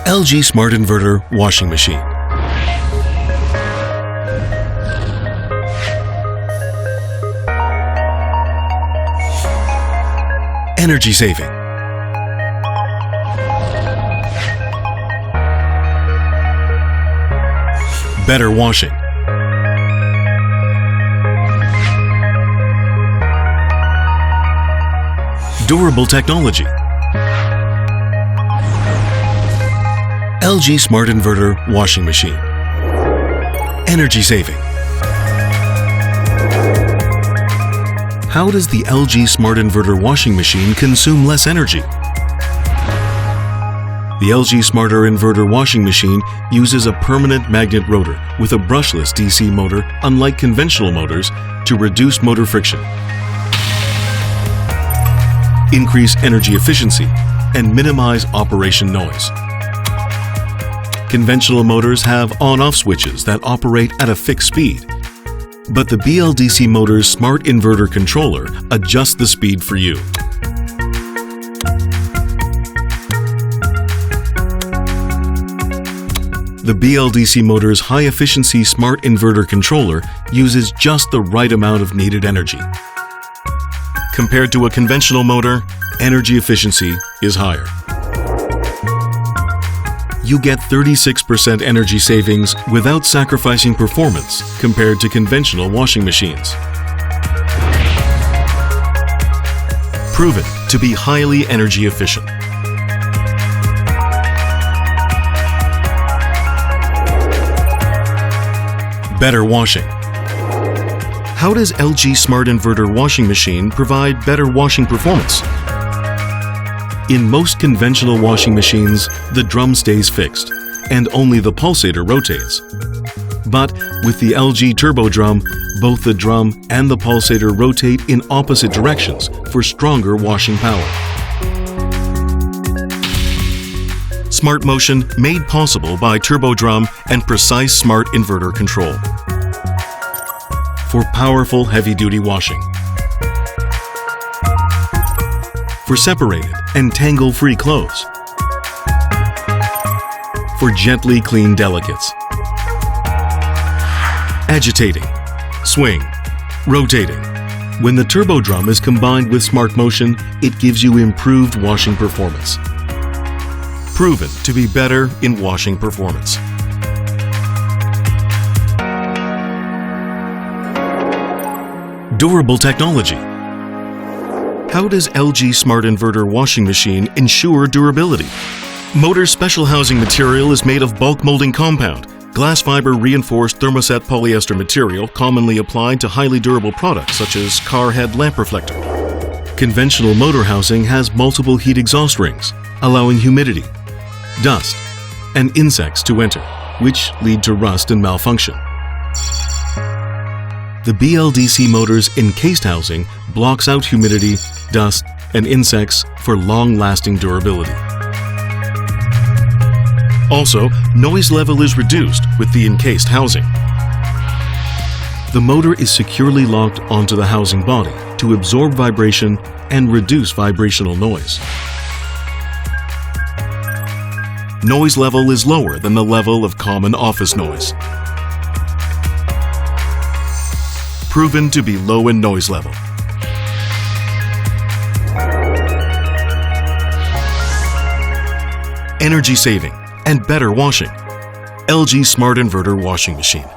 LG Smart Invertor washing machine. Energy saving. Better washing. Durable technology. LG Smart Invertor washing machine. Energy saving. How does the LG Smart Invertor washing machine consume less energy? The LG Smart Invertor washing machine uses a permanent magnet rotor with a brushless DC motor, unlike conventional motors, to reduce motor friction, increase energy efficiency, and minimize operation noise. Conventional motors have on-off switches that operate at a fixed speed, but the BLDC motor's Smart Invertor controller adjusts the speed for you. The BLDC motor's high-efficiency Smart Invertor controller uses just the right amount of needed energy. Compared to a conventional motor, energy efficiency is higher. You get 36% energy savings without sacrificing performance compared to conventional washing machines. Proven to be highly energy efficient. Better washing. How does LG Smart Invertor washing machine provide better washing performance? In most conventional washing machines, the drum stays fixed, and only the pulsator rotates. But with the LG Turbo Drum, both the drum and the pulsator rotate in opposite directions for stronger washing power. Smart motion made possible by Turbo Drum and precise Smart Invertor control. For powerful heavy-duty washing. For separated and tangle-free clothes. For gently clean delicates. Agitating, swing, rotating. When the Turbo Drum is combined with Smart Motion, it gives you improved washing performance. Proven to be better in washing performance. Durable technology. How does LG Smart Invertor washing machine ensure durability? Motor's special housing material is made of bulk molding compound, glass fiber reinforced thermoset polyester material commonly applied to highly durable products such as car head lamp reflector. Conventional motor housing has multiple heat exhaust rings, allowing humidity, dust, and insects to enter, which lead to rust and malfunction. The BLDC motor's encased housing blocks out humidity, dust, and insects for long-lasting durability. Also, noise level is reduced with the encased housing. The motor is securely locked onto the housing body to absorb vibration and reduce vibrational noise. Noise level is lower than the level of common office noise. Proven to be low in noise level. Energy saving and better washing. LG Smart Invertor washing machine.